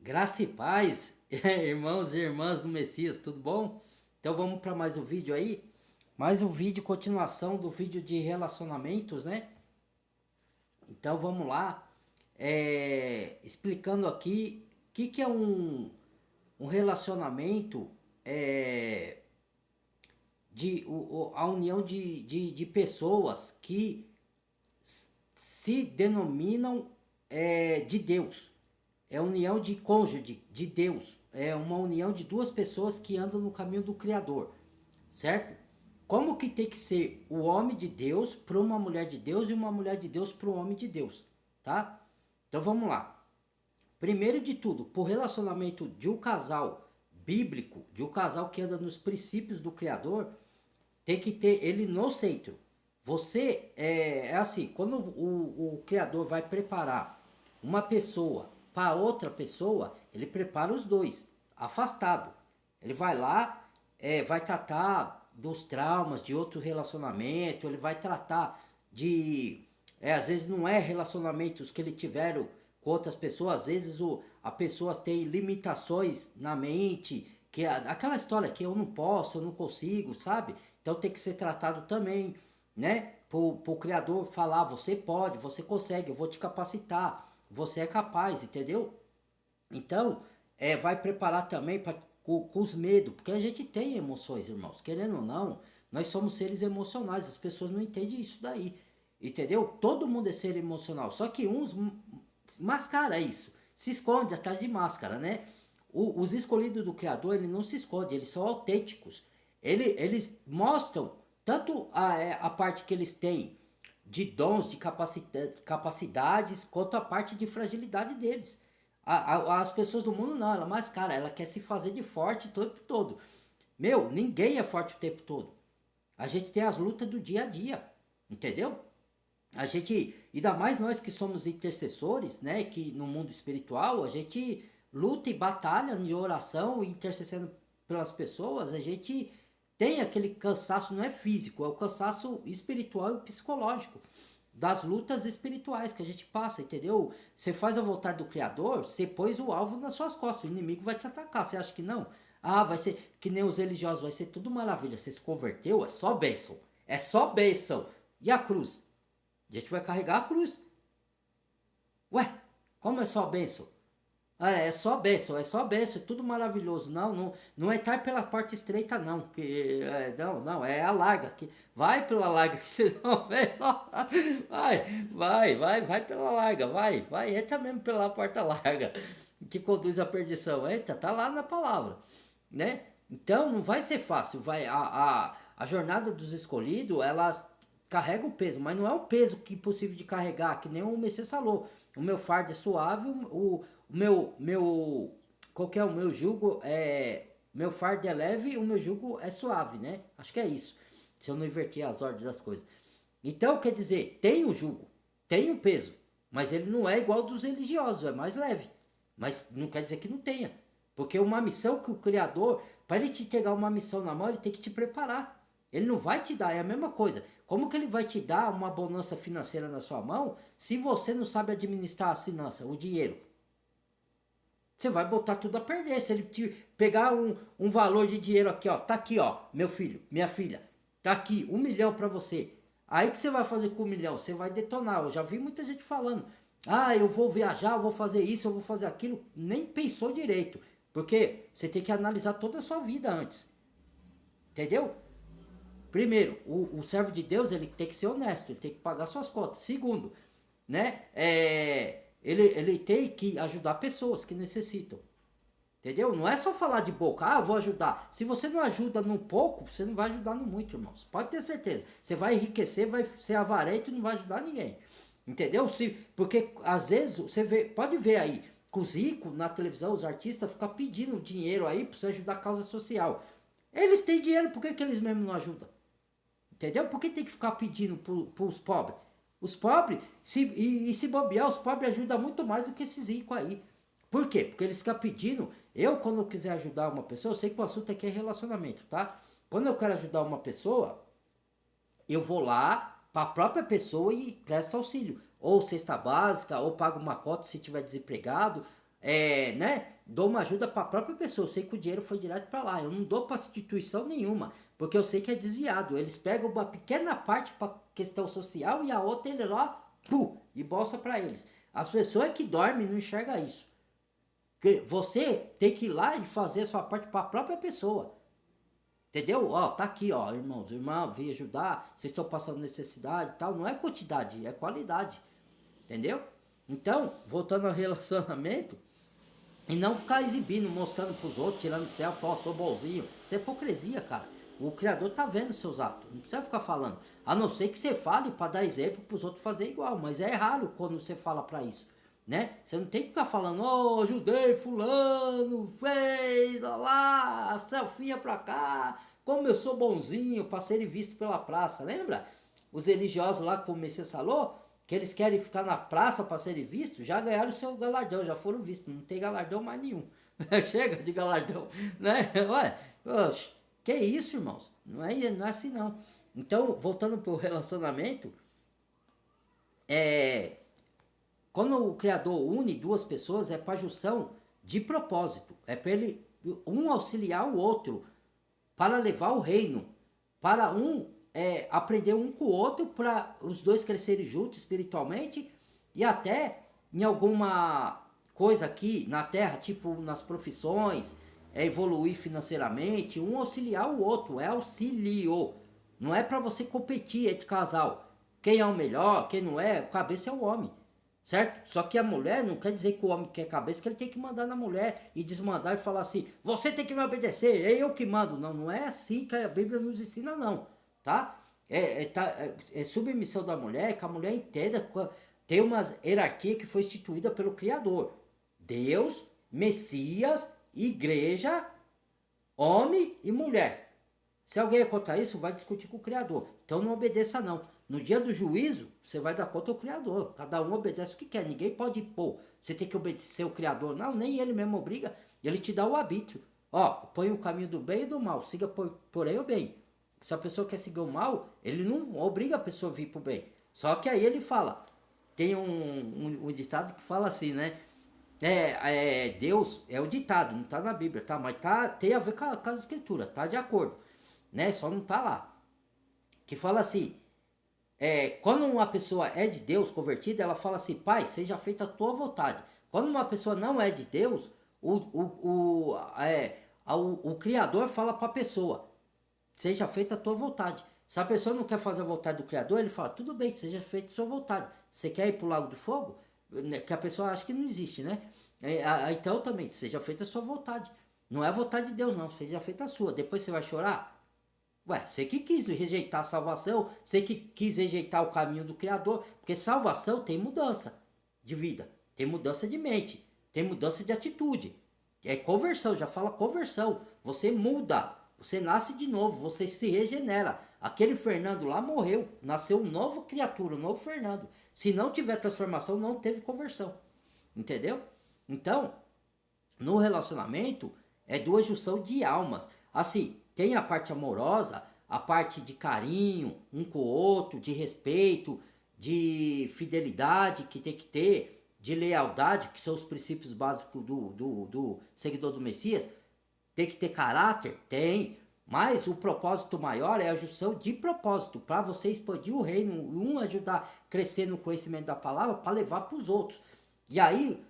Graça e paz, irmãos e irmãs do Messias, tudo bom? Então vamos para mais um vídeo aí. Mais um vídeo, continuação do vídeo de relacionamentos, né? Então vamos lá. Explicando aqui o que é um relacionamento, é, a união de pessoas que se denominam de Deus. É união de cônjuge, de Deus. É uma união de duas pessoas que andam no caminho do Criador, certo? Como que tem que ser o homem de Deus para uma mulher de Deus e uma mulher de Deus para um homem de Deus, tá? Então vamos lá. Primeiro de tudo, por relacionamento de um casal bíblico, de um casal que anda nos princípios do Criador, tem que ter ele no centro. Você é assim, quando o Criador vai preparar uma pessoa para outra pessoa, ele prepara os dois, afastado. Ele vai lá, vai tratar dos traumas de outro relacionamento, ele vai tratar de. Às vezes não é relacionamentos que ele tiveram com outras pessoas, às vezes a pessoa tem limitações na mente, que aquela história que eu não posso, eu não consigo, sabe? Então tem que ser tratado também, né? Pro Criador falar, você pode, você consegue, eu vou te capacitar, você é capaz, entendeu? Então, vai preparar também com os medos, porque a gente tem emoções, irmãos, querendo ou não, nós somos seres emocionais, as pessoas não entendem isso daí, entendeu? Todo mundo é ser emocional, só que uns mascara isso, se esconde atrás de máscara, né? Os escolhidos do Criador, ele não se esconde, eles são autênticos. Eles mostram tanto a parte que eles têm de dons, de capacidades, quanto a parte de fragilidade deles. As pessoas do mundo não, ela mascara, ela quer se fazer de forte o tempo todo. Meu, ninguém é forte o tempo todo. A gente tem as lutas do dia a dia, entendeu? A gente, ainda mais nós que somos intercessores, né, que no mundo espiritual, a gente luta e batalha em oração e intercedendo pelas pessoas, a gente tem aquele cansaço, não é físico, é o cansaço espiritual e psicológico das lutas espirituais que a gente passa, entendeu? Você faz a vontade do Criador, você pôs o alvo nas suas costas, o inimigo vai te atacar, você acha que não? Ah, vai ser que nem os religiosos, vai ser tudo maravilha, você se converteu, é só bênção. E a cruz? A gente vai carregar a cruz. Ué, como é só bênção? É só bênção, é tudo maravilhoso. Não entrar pela porta estreita, não. Não, é a larga. Vai pela larga, que você não vê só. Vai pela larga, entra mesmo pela porta larga, que conduz à perdição. Eita, tá lá na palavra, né? Então não vai ser fácil. A jornada dos escolhidos, elas carrega o peso, mas não é o peso que é possível de carregar, que nem o Messias falou. O meu fardo é suave, qual que é o meu jugo meu fardo é leve e o meu jugo é suave, né? Acho que é isso. Se eu não inverter as ordens das coisas. Então, quer dizer, tem o jugo, tem o peso, mas ele não é igual dos religiosos, é mais leve. Mas não quer dizer que não tenha. Porque uma missão que o Criador, para ele te entregar uma missão na mão, ele tem que te preparar. Ele não vai te dar, é a mesma coisa. Como que ele vai te dar uma bonança financeira na sua mão se você não sabe administrar a finança, o dinheiro? Você vai botar tudo a perder. Se ele te pegar um valor de dinheiro aqui, ó, tá aqui, ó, meu filho, minha filha, tá aqui, 1 milhão para você. Aí que você vai fazer com 1 milhão? Você vai detonar. Eu já vi muita gente falando, ah, eu vou viajar, eu vou fazer isso, eu vou fazer aquilo. Nem pensou direito. Porque você tem que analisar toda a sua vida antes. Entendeu? Primeiro, o servo de Deus ele tem que ser honesto, ele tem que pagar suas contas. Segundo, né? Ele tem que ajudar pessoas que necessitam. Entendeu? Não é só falar de boca, ah, eu vou ajudar. Se você não ajuda no pouco, você não vai ajudar no muito, irmãos. Pode ter certeza. Você vai enriquecer, vai ser avarento e não vai ajudar ninguém. Entendeu? Porque às vezes você pode ver aí, que os ricos na televisão, os artistas ficam pedindo dinheiro aí para você ajudar a causa social. Eles têm dinheiro, por que eles mesmos não ajudam? Entendeu? Por que tem que ficar pedindo para os pobres? Os pobres, se bobear, os pobres ajudam muito mais do que esses ricos aí. Por quê? Porque eles ficam pedindo. Eu, quando eu quiser ajudar uma pessoa, eu sei que o assunto aqui é relacionamento, tá? Quando eu quero ajudar uma pessoa, eu vou lá para a própria pessoa e presto auxílio. Ou cesta básica, ou pago uma cota se tiver desempregado. né? Dou uma ajuda para a própria pessoa. Eu sei que o dinheiro foi direto para lá. Eu não dou para instituição nenhuma, porque eu sei que é desviado. Eles pegam uma pequena parte para questão social e a outra ele lá, e bolsa para eles. As pessoas que dormem não enxergam isso. Porque você tem que ir lá e fazer a sua parte para a própria pessoa. Entendeu? Ó, tá aqui, ó, irmãos, irmã, vem ajudar, vocês estão passando necessidade e tal. Não é quantidade, é qualidade. Entendeu? Então, voltando ao relacionamento, e não ficar exibindo, mostrando pros outros, tirando selfie, ó, sou bonzinho. Isso é hipocrisia, cara. O Criador tá vendo seus atos. Não precisa ficar falando. A não ser que você fale para dar exemplo pros outros fazer igual. Mas é raro quando você fala para isso. Né? Você não tem que ficar falando, ó, ajudei fulano, fez, ó lá, selfinha pra cá, como eu sou bonzinho, para ser visto pela praça. Lembra? Os religiosos lá, como o Messias falou, que eles querem ficar na praça para serem vistos, já ganharam o seu galardão, já foram vistos, não tem galardão mais nenhum. Chega de galardão, né? Ué, oxe, que isso, irmãos? Não é assim não. Então, voltando pro relacionamento, é, quando o Criador une duas pessoas, é para junção de propósito, é para ele um auxiliar o outro, para levar o reino, para aprender um com o outro, para os dois crescerem juntos espiritualmente e até em alguma coisa aqui na terra, tipo nas profissões, evoluir financeiramente, um auxiliar o outro, é auxílio. Não é para você competir entre casal. Quem é o melhor, quem não é, a cabeça é o homem. Certo? Só que a mulher não quer dizer que o homem quer cabeça, que ele tem que mandar na mulher e desmandar e falar assim: você tem que me obedecer, é eu que mando. Não, não é assim que a Bíblia nos ensina, não. Tá? É submissão da mulher, que a mulher entenda. Tem uma hierarquia que foi instituída pelo Criador: Deus, Messias, Igreja, homem e mulher. Se alguém é contra isso, vai discutir com o Criador. Então não obedeça, não. No dia do juízo, você vai dar conta ao Criador. Cada um obedece o que quer. Ninguém pode impor. Você tem que obedecer o Criador. Não, nem ele mesmo obriga. Ele te dá o arbítrio. Ó, põe o caminho do bem e do mal. Siga por aí o bem. Se a pessoa quer seguir o mal, ele não obriga a pessoa a vir pro bem. Só que aí ele fala. Tem um ditado que fala assim, né? Deus é o ditado, não tá na Bíblia, tá? Mas tem a ver com as escrituras, tá de acordo, né? Só não tá lá. Que fala assim, quando uma pessoa é de Deus, convertida, ela fala assim: Pai, seja feita a tua vontade. Quando uma pessoa não é de Deus, o Criador fala para a pessoa: seja feita a tua vontade. Se a pessoa não quer fazer a vontade do Criador, ele fala: tudo bem, seja feita a sua vontade. Você quer ir para o lago do fogo? Que a pessoa acha que não existe, né? Então também, seja feita a sua vontade. Não é a vontade de Deus, não. Seja feita a sua. Depois você vai chorar? Ué, você que quis rejeitar a salvação, você que quis rejeitar o caminho do Criador, porque salvação tem mudança de vida, tem mudança de mente, tem mudança de atitude. É conversão, já fala conversão. Você muda, você nasce de novo, você se regenera. Aquele Fernando lá morreu, nasceu um novo criatura, um novo Fernando. Se não tiver transformação, não teve conversão. Entendeu? Então, no relacionamento, é duas junção de almas. Assim, tem a parte amorosa, a parte de carinho um com o outro, de respeito, de fidelidade que tem que ter, de lealdade, que são os princípios básicos do seguidor do Messias. Tem que ter caráter? Tem. Mas o propósito maior é a junção de propósito, para você expandir o reino, um ajudar a crescer no conhecimento da palavra, para levar para os outros. E aí,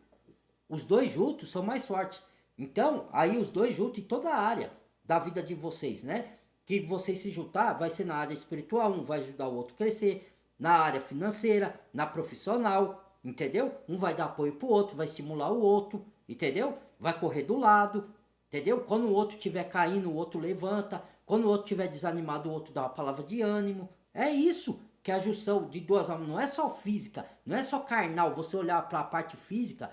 os dois juntos são mais fortes. Então, aí os dois juntos em toda a área da vida de vocês, né? Que vocês se juntar, vai ser na área espiritual, um vai ajudar o outro a crescer, na área financeira, na profissional, entendeu? Um vai dar apoio pro outro, vai estimular o outro, entendeu? Vai correr do lado, entendeu? Quando o outro estiver caindo, o outro levanta. Quando o outro estiver desanimado, o outro dá uma palavra de ânimo. É isso que é a junção de duas almas. Não é só física, não é só carnal. Você olhar para a parte física,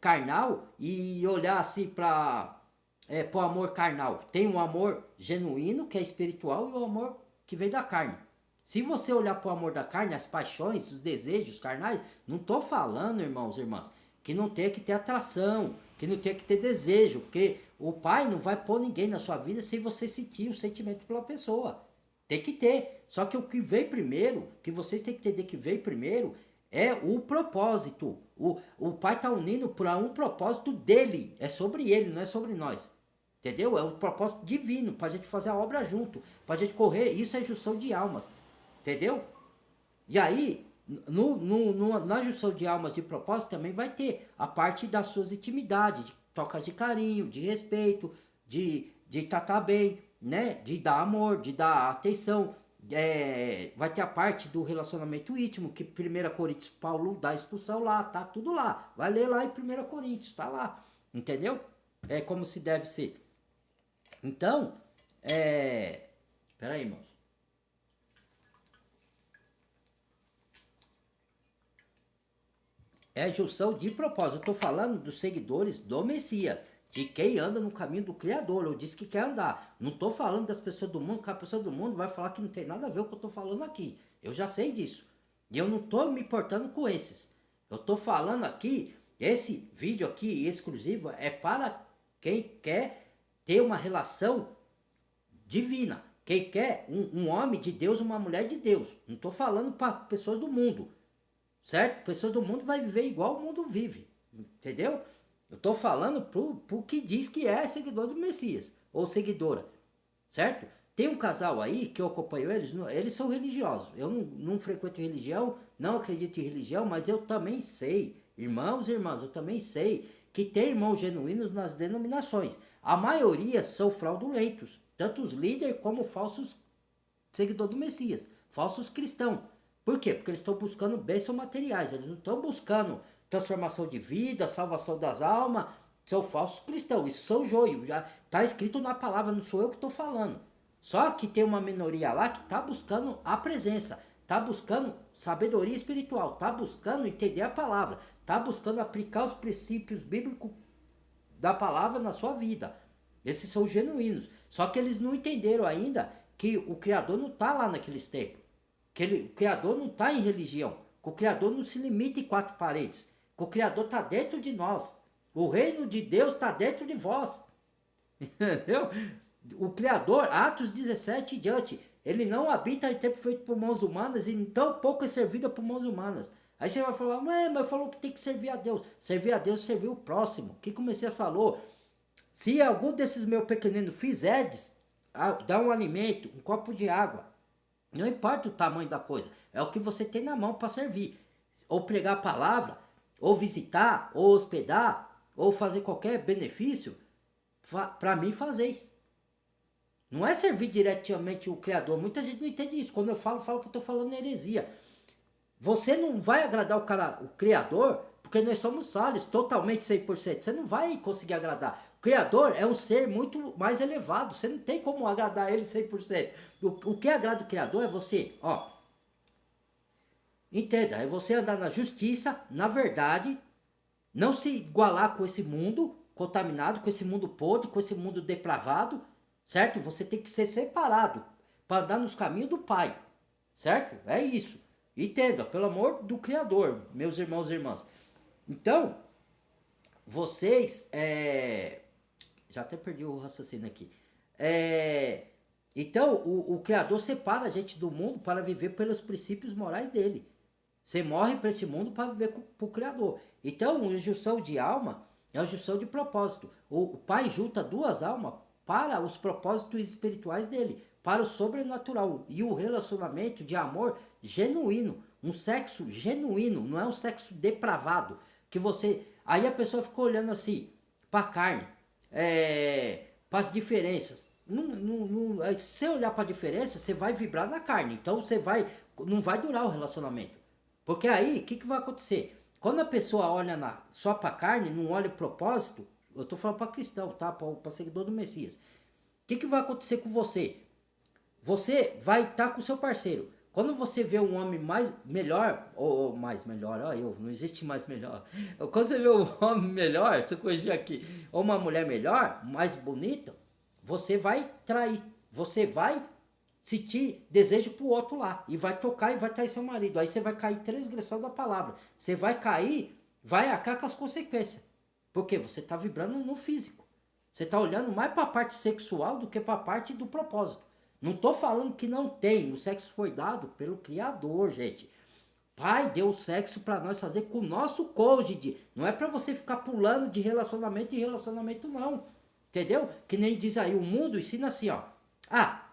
carnal, e olhar assim para o amor carnal. Tem um amor genuíno, que é espiritual, e o amor que vem da carne. Se você olhar para o amor da carne, as paixões, os desejos carnais, não estou falando, irmãos e irmãs, que não tem que ter atração, que não tem que ter desejo, porque o pai não vai pôr ninguém na sua vida sem você sentir o sentimento pela pessoa. Tem que ter. Só que o que vem primeiro, que vocês têm que entender que vem primeiro, é o propósito. O Pai está unindo para um propósito dele. É sobre ele, não é sobre nós. Entendeu? É um propósito divino, para a gente fazer a obra junto, para a gente correr. Isso é junção de almas. Entendeu? E aí, na junção de almas de propósito também vai ter a parte das suas intimidades, de trocas de carinho, de respeito, de tratar bem, né? De dar amor, de dar atenção. Vai ter a parte do relacionamento íntimo, que 1 Coríntios, Paulo dá a instrução lá, tá tudo lá. Vai ler lá em 1 Coríntios, tá lá. Entendeu? É como se deve ser. Então, espera aí, irmãos. É junção de propósito. Eu estou falando dos seguidores do Messias, de quem anda no caminho do Criador. Eu disse que quer andar. Não estou falando das pessoas do mundo, que a pessoa do mundo vai falar que não tem nada a ver com o que eu estou falando aqui. Eu já sei disso. E eu não estou me importando com esses. Eu estou falando aqui, esse vídeo aqui exclusivo é para quem quer ter uma relação divina. Quem quer um homem de Deus, uma mulher de Deus. Não estou falando para pessoas do mundo. Certo? Pessoa do mundo vai viver igual o mundo vive. Entendeu? Eu estou falando pro que diz que é seguidor do Messias. Ou seguidora. Certo? Tem um casal aí que eu acompanho eles são religiosos. Eu não frequento religião, não acredito em religião, mas eu também sei, irmãos e irmãs, eu também sei que tem irmãos genuínos nas denominações. A maioria são fraudulentos, tanto os líderes como falsos seguidores do Messias, falsos cristãos. Por quê? Porque eles estão buscando bênçãos materiais, eles não estão buscando transformação de vida, salvação das almas, são falsos cristãos, isso são joio, já está escrito na palavra, não sou eu que estou falando. Só que tem uma minoria lá que está buscando a presença, está buscando sabedoria espiritual, está buscando entender a palavra, está buscando aplicar os princípios bíblicos da palavra na sua vida. Esses são os genuínos. Só que eles não entenderam ainda que o Criador não está lá naqueles tempos. O Criador não está em religião. Que o Criador não se limita em quatro paredes. Que o Criador está dentro de nós. O reino de Deus está dentro de vós. Entendeu? O Criador, Atos 17 e diante, ele não habita em tempo feito por mãos humanas e tão pouco é servido por mãos humanas. Aí você vai falar, mas falou que tem que servir a Deus. Servir a Deus, servir o próximo. Que como você falou, se algum desses meus pequeninos fizerdes, dá um alimento, um copo de água, não importa o tamanho da coisa, é o que você tem na mão para servir. Ou pregar a palavra, ou visitar, ou hospedar, ou fazer qualquer benefício, para mim fazeis. Não é servir diretamente o Criador. Muita gente não entende isso. Quando eu falo que eu estou falando heresia. Você não vai agradar o Criador, porque nós somos falhos, totalmente 100%. Você não vai conseguir agradar. O Criador é um ser muito mais elevado. Você não tem como agradar ele 100%. O que agrada o Criador é você, ó. Entenda, é você andar na justiça, na verdade, não se igualar com esse mundo contaminado, com esse mundo podre, com esse mundo depravado, certo? Você tem que ser separado para andar nos caminhos do Pai, certo? É isso. Entenda, pelo amor do Criador, meus irmãos e irmãs. Então, vocês, já até perdi o raciocínio aqui. Então, o Criador separa a gente do mundo para viver pelos princípios morais dele. Você morre para esse mundo para viver para o Criador. Então, a junção de alma é a junção de propósito. O Pai junta duas almas para os propósitos espirituais dele, para o sobrenatural e o relacionamento de amor genuíno, um sexo genuíno, não é um sexo depravado, que você... Aí a pessoa ficou olhando assim, para a carne, para as diferenças. Se você olhar para a diferença, você vai vibrar na carne, então não vai durar o relacionamento. Porque aí, o que vai acontecer? Quando a pessoa olha só para a carne, não olha o propósito, eu estou falando para cristão, tá? Para seguidor do Messias. O que vai acontecer com você? Você vai estar com o seu parceiro. Quando você vê um homem melhor, ou mais melhor, não existe mais melhor. Quando você vê um homem melhor, se eu corrigir aqui, ou uma mulher melhor, mais bonita, você vai trair. Você vai sentir desejo pro outro lá. E vai tocar e vai trair seu marido. Aí você vai cair em transgressão da palavra. Você vai cair, vai arcar com as consequências. Porque você está vibrando no físico. Você está olhando mais para a parte sexual do que para a parte do propósito. Não estou falando que não tem. O sexo foi dado pelo Criador, gente. Pai deu o sexo para nós fazer com o nosso cônjuge. Não é para você ficar pulando de relacionamento em relacionamento, não. Entendeu? Que nem diz aí, o mundo ensina assim, ó. Ah,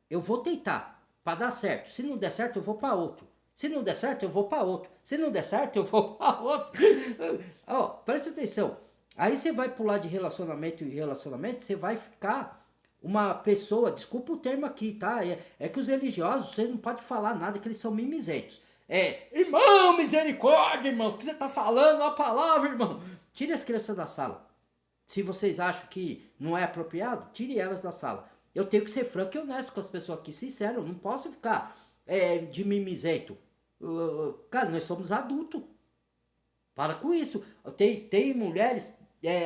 eu vou tentar para dar certo. Se não der certo, eu vou para outro. Se não der certo, eu vou para outro. Se não der certo, eu vou para outro. Ó, presta atenção. Aí você vai pular de relacionamento em relacionamento, você vai ficar uma pessoa, desculpa o termo aqui, tá? É que os religiosos, você não pode falar nada, que eles são mimizentos. Irmão, misericórdia, irmão, o que você tá falando? A palavra, irmão. Tire as crianças da sala. Se vocês acham que não é apropriado, tire elas da sala. Eu tenho que ser franco e honesto com as pessoas aqui, sincero, eu não posso ficar de mimizento. Cara, nós somos adultos. Para com isso. Tem mulheres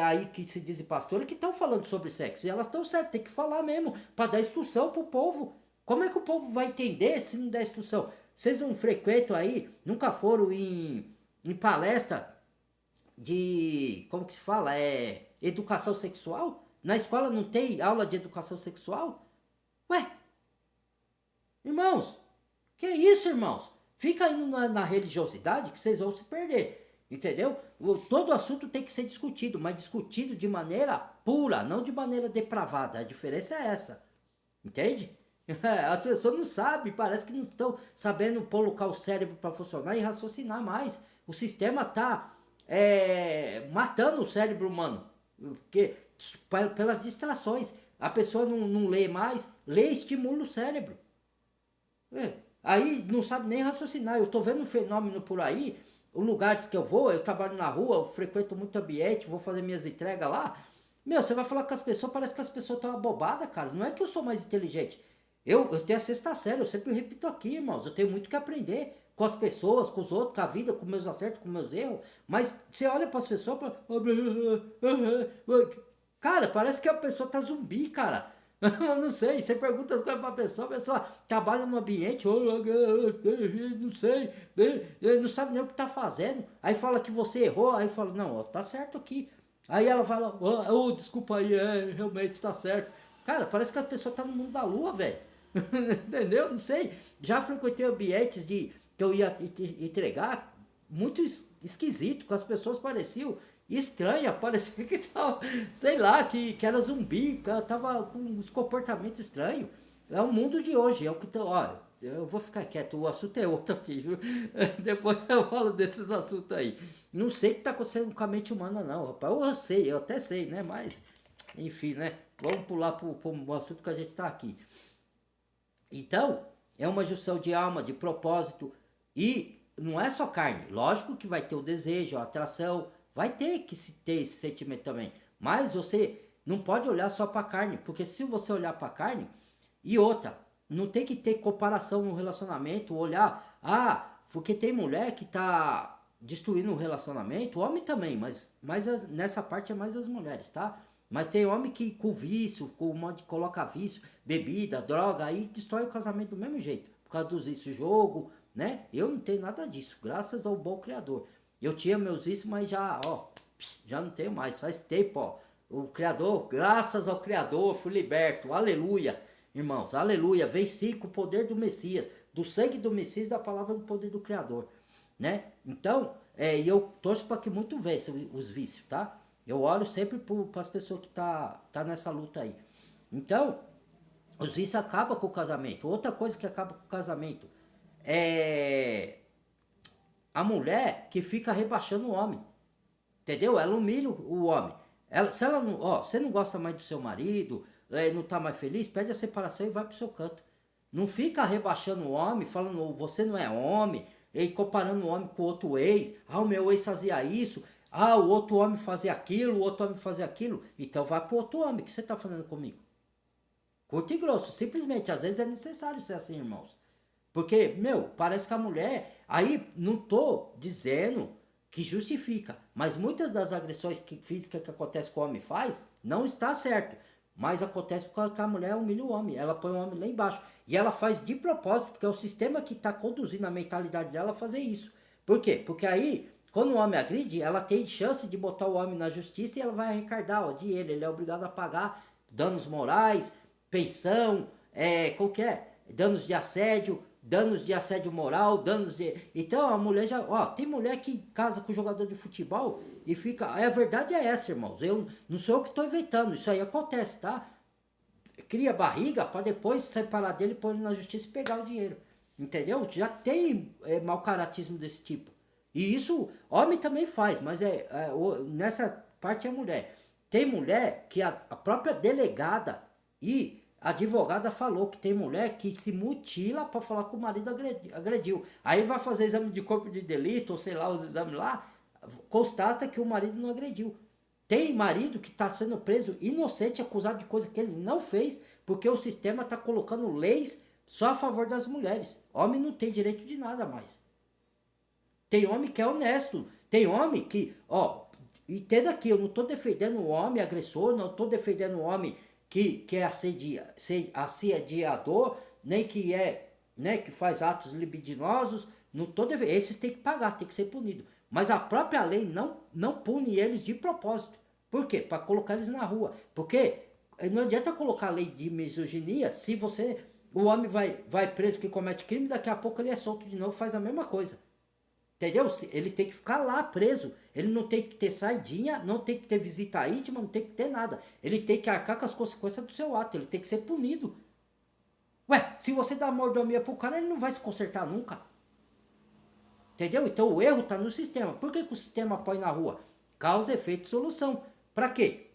aí que se dizem pastora que estão falando sobre sexo. E elas estão certas, tem que falar mesmo, para dar instrução pro povo. Como é que o povo vai entender se não der instrução? Vocês não frequentam aí, nunca foram em palestra de, como que se fala? Educação sexual? Na escola não tem aula de educação sexual? Ué, irmãos, que isso, irmãos? Fica indo na religiosidade que vocês vão se perder. Entendeu? Todo assunto tem que ser discutido, mas discutido de maneira pura, não de maneira depravada. A diferença é essa. Entende? As pessoas não sabem, parece que não estão sabendo colocar o cérebro para funcionar e raciocinar mais. O sistema está matando o cérebro humano. Porque, pelas distrações. A pessoa não lê mais, lê e estimula o cérebro. Aí não sabe nem raciocinar. Eu tô vendo um fenômeno por aí, os lugares que eu vou, eu trabalho na rua, eu frequento muito ambiente, vou fazer minhas entregas lá. Meu, você vai falar com as pessoas, parece que as pessoas estão abobadas, cara. Não é que eu sou mais inteligente. Eu tenho a sexta série, eu sempre repito aqui, irmãos. Eu tenho muito que aprender com as pessoas, com os outros, com a vida, com meus acertos, com meus erros. Mas você olha para as pessoas, cara, parece que a pessoa tá zumbi, cara. Eu não sei, você pergunta as coisas pra pessoa, a pessoa trabalha no ambiente, não sei, não sabe nem o que tá fazendo. Aí fala que você errou, aí fala, não, ó, tá certo aqui. Aí ela fala, desculpa aí, realmente tá certo. Cara, parece que a pessoa tá no mundo da lua, velho. Entendeu? Não sei. Já frequentei ambientes que eu ia entregar muito esquisito, que as pessoas pareciam estranha, parecia que tava, sei lá, que era zumbi, que tava com uns comportamentos estranhos. É o mundo de hoje, é o que tá, ó, eu vou ficar quieto, o assunto é outro aqui, viu? Depois eu falo desses assuntos aí. Não sei o que tá acontecendo com a mente humana não, rapaz, eu sei, eu até sei, né, mas, enfim, né, vamos pular pro assunto que a gente tá aqui. Então, é uma junção de alma, de propósito, e não é só carne, lógico que vai ter o desejo, a atração, vai ter que ter esse sentimento também. Mas você não pode olhar só para a carne, porque se você olhar para a carne, e outra, não tem que ter comparação no relacionamento, olhar, porque tem mulher que tá destruindo o relacionamento, homem também, mas nessa parte é mais as mulheres, tá? Mas tem homem que com vício, com um monte de coloca vício, bebida, droga, aí destrói o casamento do mesmo jeito. Por causa dos vícios, jogo, né? Eu não tenho nada disso, graças ao bom Criador. Eu tinha meus vícios, mas já não tenho mais, faz tempo, ó. O Criador, graças ao Criador, fui liberto, aleluia, irmãos, aleluia, venci com o poder do Messias, do sangue do Messias, da palavra do poder do Criador, né? Então, e eu torço para que muito vença os vícios, tá? Eu oro sempre para as pessoas que tá nessa luta aí. Então, os vícios acabam com o casamento. Outra coisa que acaba com o casamento é a mulher que fica rebaixando o homem. Entendeu? Ela humilha o homem. Se ela não, você não gosta mais do seu marido, não tá mais feliz, pede a separação e vai pro seu canto. Não fica rebaixando o homem, falando você não é homem, e comparando o homem com o outro ex. O meu ex fazia isso. O outro homem fazia aquilo, o outro homem fazia aquilo. Então vai pro outro homem, o que você tá fazendo comigo? Curto e grosso, simplesmente, às vezes é necessário ser assim, irmãos. Porque, parece que a mulher, aí não tô dizendo que justifica, mas muitas das agressões físicas que acontecem com o homem faz, não está certo. Mas acontece porque a mulher humilha o homem, ela põe o homem lá embaixo. E ela faz de propósito, porque é o sistema que está conduzindo a mentalidade dela a fazer isso. Por quê? Porque aí, quando o homem agride, ela tem chance de botar o homem na justiça e ela vai arrecadar o dinheiro. Ele é obrigado a pagar danos morais, pensão, qualquer danos de assédio, danos de assédio moral, danos de... Então a mulher já... Ó, tem mulher que casa com jogador de futebol e fica... A verdade é essa, irmãos. Eu não sou eu que estou inventando, isso aí acontece, tá? Cria barriga para depois separar dele, pôr ele na justiça e pegar o dinheiro. Entendeu? Já tem mau caratismo desse tipo. E isso, homem também faz, mas nessa parte é mulher. Tem mulher que a própria delegada e advogada falou que tem mulher que se mutila para falar que o marido agrediu. Aí vai fazer exame de corpo de delito, ou sei lá, os exames lá, constata que o marido não agrediu. Tem marido que está sendo preso inocente, acusado de coisa que ele não fez, porque o sistema está colocando leis só a favor das mulheres. Homem não tem direito de nada mais. Tem homem que é honesto. Tem homem que, ó, entenda aqui, eu não estou defendendo o homem agressor, não estou defendendo o homem que é assediador, nem que né, que faz atos libidinosos. Não tô defendendo. Esses tem que pagar, tem que ser punido. Mas a própria lei não pune eles de propósito. Por quê? Para colocar eles na rua. Porque não adianta colocar lei de misoginia se o homem vai preso que comete crime, daqui a pouco ele é solto de novo, faz a mesma coisa. Entendeu? Ele tem que ficar lá preso. Ele não tem que ter saidinha, não tem que ter visita íntima, não tem que ter nada. Ele tem que arcar com as consequências do seu ato. Ele tem que ser punido. Ué, se você dá mordomia pro cara, ele não vai se consertar nunca. Entendeu? Então o erro tá no sistema. Por que o sistema põe na rua? Causa, efeito, solução. Pra quê?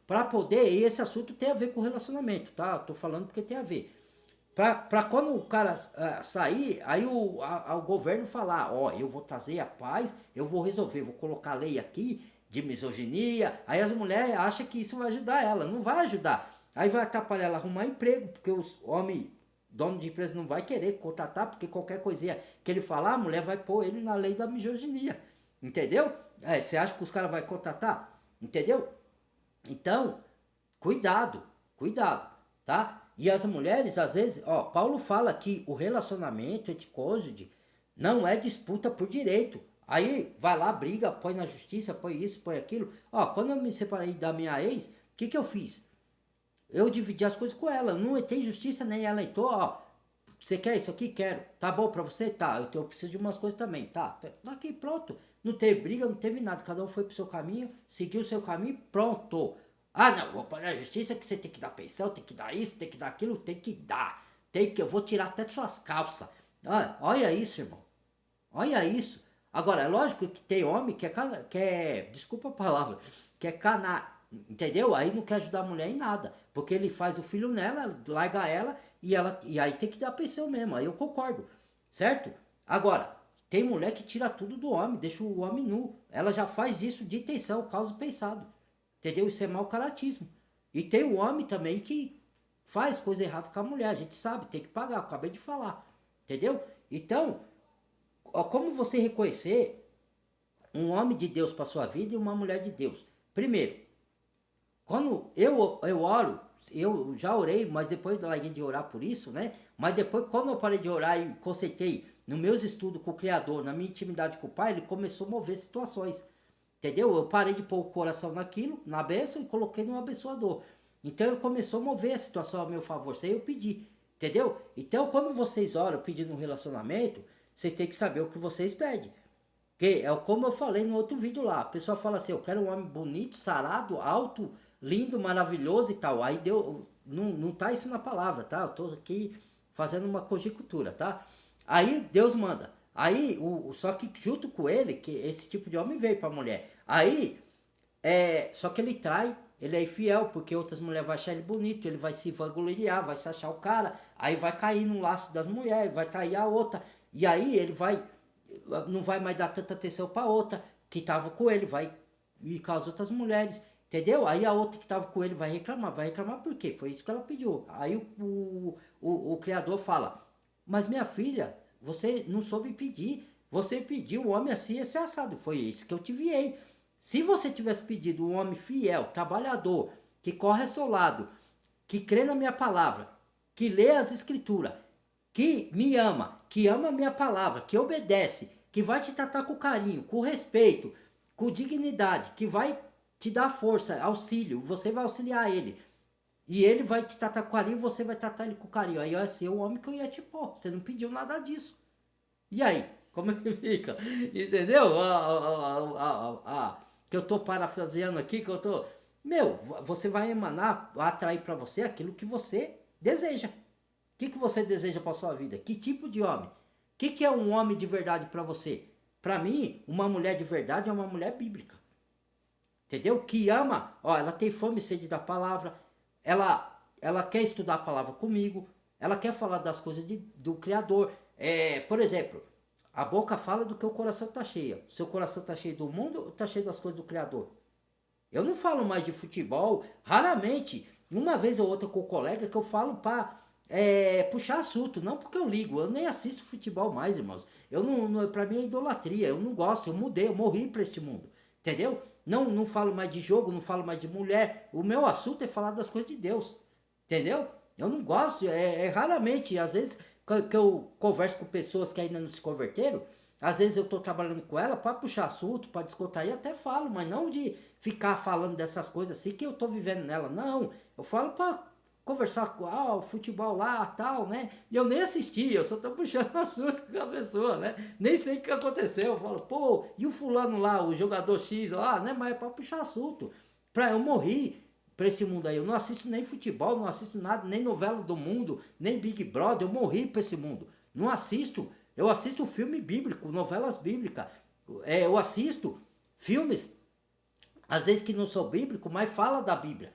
Pra poder, e esse assunto tem a ver com relacionamento, tá? Tô falando porque tem a ver. Pra quando o cara sair, aí o governo falar, ó, eu vou trazer a paz, eu vou resolver, vou colocar lei aqui de misoginia. Aí as mulheres acham que isso vai ajudar ela, não vai ajudar. Aí vai atrapalhar ela arrumar emprego, porque os homens, dono de empresa, não vai querer contratar, porque qualquer coisinha que ele falar, a mulher vai pôr ele na lei da misoginia. Entendeu? Você acha que os caras vão contratar? Entendeu? Então, cuidado, tá? E as mulheres, às vezes, ó, Paulo fala que o relacionamento entre cônjuge não é disputa por direito. Aí vai lá, briga, põe na justiça, põe isso, põe aquilo. Ó, quando eu me separei da minha ex, o que eu fiz? Eu dividi as coisas com ela, não tem justiça, nem ela entrou, ó. Você quer isso aqui? Quero. Tá bom pra você? Tá. Eu preciso de umas coisas também. Tá. Aqui, pronto. Não teve briga, não teve nada. Cada um foi pro seu caminho, seguiu o seu caminho, pronto. Ah, não, vou para a justiça que você tem que dar pensão, tem que dar isso, tem que dar aquilo, tem que dar. Eu vou tirar até de suas calças. Ah, olha isso, irmão. Olha isso. Agora, é lógico que tem homem desculpa a palavra, que é entendeu? Aí não quer ajudar a mulher em nada, porque ele faz o filho nela, larga ela e aí tem que dar pensão mesmo. Aí eu concordo, certo? Agora, tem mulher que tira tudo do homem, deixa o homem nu. Ela já faz isso de intenção, causa pensado. Entendeu? Isso é mau caratismo. E tem o homem também que faz coisa errada com a mulher. A gente sabe, tem que pagar. Eu acabei de falar. Entendeu? Então, ó, como você reconhecer um homem de Deus para sua vida e uma mulher de Deus? Primeiro, quando eu oro, eu já orei, mas depois larguei de orar por isso, né? Mas depois, quando eu parei de orar e concentrei nos meus estudos com o Criador, na minha intimidade com o Pai, ele começou a mover situações. Entendeu? Eu parei de pôr o coração naquilo, na bênção, e coloquei no abençoador. Então ele começou a mover a situação a meu favor. Isso aí eu pedi. Entendeu? Então quando vocês oram pedindo um relacionamento, vocês têm que saber o que vocês pedem. Que é como eu falei no outro vídeo lá. A pessoa fala assim, eu quero um homem bonito, sarado, alto, lindo, maravilhoso e tal. Aí deu. Não tá isso na palavra, tá? Eu tô aqui fazendo uma conjectura, tá? Aí Deus manda. Aí, só que junto com ele, que esse tipo de homem veio pra mulher. Aí, só que ele trai, ele é infiel, porque outras mulheres vão achar ele bonito, ele vai se vangloriar, vai se achar o cara, aí vai cair no laço das mulheres, vai trair a outra. E aí ele não vai mais dar tanta atenção pra outra, que tava com ele, vai ir com as outras mulheres. Entendeu? Aí a outra que tava com ele vai reclamar por quê? Foi isso que ela pediu. Aí o criador fala, mas minha filha, você não soube pedir. Você pediu um homem assim, esse assado. Foi isso que eu te enviei. Se você tivesse pedido um homem fiel, trabalhador, que corre ao seu lado, que crê na minha palavra, que lê as escrituras, que me ama, que ama a minha palavra, que obedece, que vai te tratar com carinho, com respeito, com dignidade, que vai te dar força, auxílio, você vai auxiliar ele. E ele vai te tratar com carinho, você vai tratar ele com carinho. Aí ia ser o homem que eu ia te pôr. Você não pediu nada disso. E aí? Como é que fica? Entendeu? Que eu tô parafraseando aqui, que eu tô. Meu, você vai emanar, atrair para você aquilo que você deseja. O que você deseja para sua vida? Que tipo de homem? O que é um homem de verdade para você? Para mim, uma mulher de verdade é uma mulher bíblica. Entendeu? Que ama, ó, ela tem fome e sede da palavra, ela quer estudar a palavra comigo, ela quer falar das coisas do Criador. Por exemplo, a boca fala do que o coração está cheio. Seu coração está cheio do mundo ou está cheio das coisas do Criador? Eu não falo mais de futebol, raramente, uma vez ou outra com o colega que eu falo para puxar assunto, não porque eu ligo, eu nem assisto futebol mais, irmãos. Eu não, para mim é idolatria, eu não gosto, eu mudei, eu morri para este mundo, entendeu? Não falo mais de jogo, não falo mais de mulher. O meu assunto é falar das coisas de Deus, entendeu? Eu não gosto, raramente, às vezes que eu converso com pessoas que ainda não se converteram, às vezes eu estou trabalhando com ela para puxar assunto, para descontrair, até falo, mas não de ficar falando dessas coisas assim que eu estou vivendo nela. Não, eu falo para conversar com o futebol lá, tal, né? E eu nem assisti, eu só tô puxando assunto com a pessoa, né? Nem sei o que aconteceu. Eu falo, pô, e o fulano lá, o jogador X lá, né? Mas é pra puxar assunto. Eu morri pra esse mundo aí. Eu não assisto nem futebol, não assisto nada, nem novela do mundo, nem Big Brother. Eu morri pra esse mundo. Não assisto. Eu assisto filme bíblico, novelas bíblicas. Eu assisto filmes, às vezes que não são bíblicos, mas fala da Bíblia.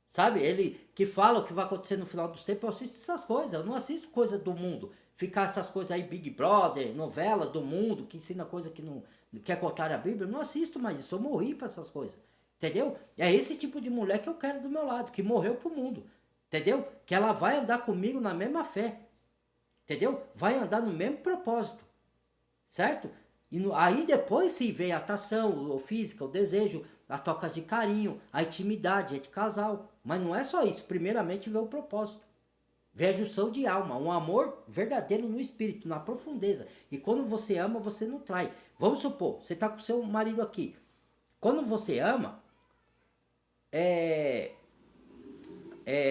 Sabe? Ele que fala o que vai acontecer no final dos tempos, eu assisto essas coisas. Eu não assisto coisa do mundo. Ficar essas coisas aí, Big Brother, novela do mundo, que ensina coisa que não quer contar a Bíblia. Eu não assisto mais isso. Eu morri pra essas coisas. Entendeu? É esse tipo de mulher que eu quero do meu lado, que morreu pro mundo. Entendeu? Que ela vai andar comigo na mesma fé. Entendeu? Vai andar no mesmo propósito. Certo? Aí depois sim vem a atração, o física, o desejo, a troca de carinho, a intimidade, é de casal. Mas não é só isso. Primeiramente vem o propósito. Vem a junção de alma, um amor verdadeiro no espírito, na profundeza. E quando você ama, você não trai. Vamos supor, você está com seu marido aqui. Quando você ama,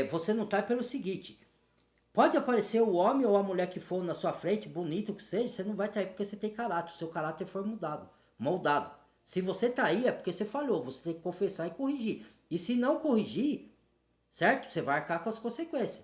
você não trai pelo seguinte. Pode aparecer o homem ou a mulher que for na sua frente, bonito que seja, você não vai trair porque você tem caráter. O seu caráter foi moldado. Se você trair é porque você falhou, você tem que confessar e corrigir. E se não corrigir, certo? Você vai arcar com as consequências,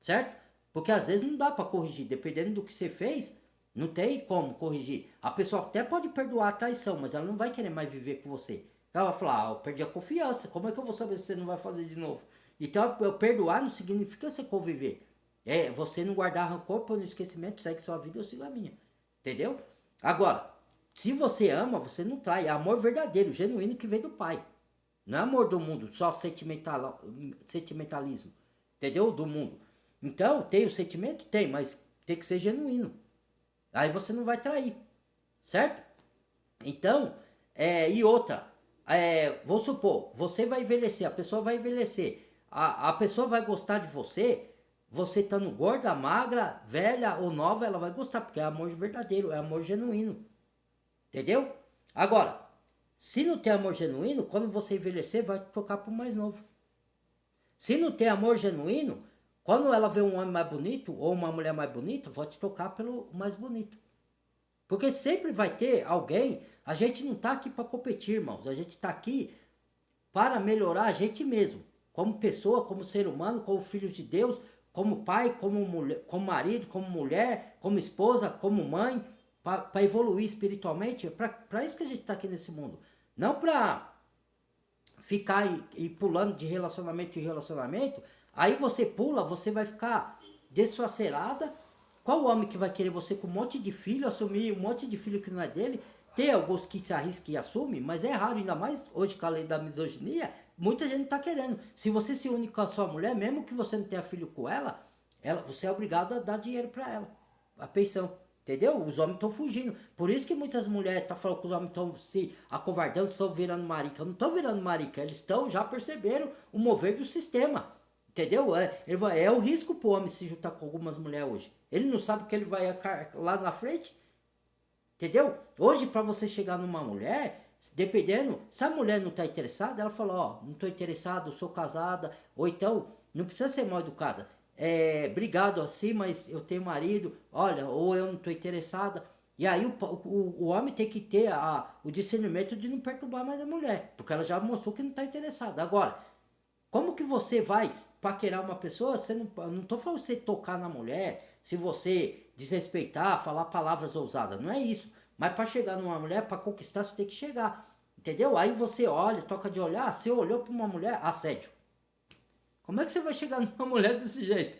certo? Porque às vezes não dá para corrigir, dependendo do que você fez, não tem como corrigir. A pessoa até pode perdoar a traição, mas ela não vai querer mais viver com você. Ela vai falar, eu perdi a confiança, como é que eu vou saber se você não vai fazer de novo? Então, eu perdoar não significa você conviver. Você não guardar rancor para no esquecimento, segue sua vida, eu sigo a minha. Entendeu? Agora, se você ama, você não trai. É amor verdadeiro, genuíno que vem do Pai. Não é amor do mundo, só sentimentalismo. Entendeu? Do mundo. Então, tem o sentimento? Tem, mas tem que ser genuíno. Aí você não vai trair. Certo? Então, e outra. Vou supor, você vai envelhecer, a pessoa vai envelhecer. A pessoa vai gostar de você. Você estando gorda, magra, velha ou nova, ela vai gostar, porque é amor verdadeiro, é amor genuíno. Entendeu? Agora, se não tem amor genuíno, quando você envelhecer, vai tocar pro mais novo. Se não tem amor genuíno, quando ela vê um homem mais bonito ou uma mulher mais bonita, vai te tocar pelo mais bonito. Porque sempre vai ter alguém, a gente não tá aqui para competir, irmãos, a gente tá aqui para melhorar a gente mesmo, como pessoa, como ser humano, como filho de Deus, como pai, como mulher, como marido, como mulher, como esposa, como mãe, para evoluir espiritualmente. É para isso que a gente está aqui nesse mundo. Não para ficar e pulando de relacionamento em relacionamento. Aí você pula, você vai ficar desfacerada. Qual homem que vai querer você com um monte de filho, assumir um monte de filho que não é dele? Tem alguns que se arriscam e assumem, mas é raro, ainda mais hoje com a lei da misoginia, muita gente não tá querendo. Se você se une com a sua mulher, mesmo que você não tenha filho com ela, você é obrigado a dar dinheiro para ela, a pensão. Entendeu? Os homens estão fugindo. Por isso que muitas mulheres estão falando que os homens estão se acovardando, estão virando marica. Não estão virando marica, eles estão, já perceberam o mover do sistema. Entendeu? É o risco pro homem se juntar com algumas mulheres hoje. Ele não sabe que ele vai lá na frente. Entendeu? Hoje, para você chegar numa mulher, dependendo, se a mulher não está interessada, ela fala, ó, não estou interessada, eu sou casada, ou então, Não precisa ser mal educada. Obrigado assim, mas eu tenho marido, olha, ou eu não estou interessada. E aí o homem tem que ter o discernimento de não perturbar mais a mulher, porque ela já mostrou que não está interessada. Agora, como que você vai paquerar uma pessoa? Você não tô falando você tocar na mulher, se você desrespeitar, falar palavras ousadas, não é isso. Mas para chegar numa mulher, para conquistar, você tem que chegar. Entendeu? Aí você olha, toca de olhar, você olhou para uma mulher, assédio. Como é que você vai chegar numa mulher desse jeito?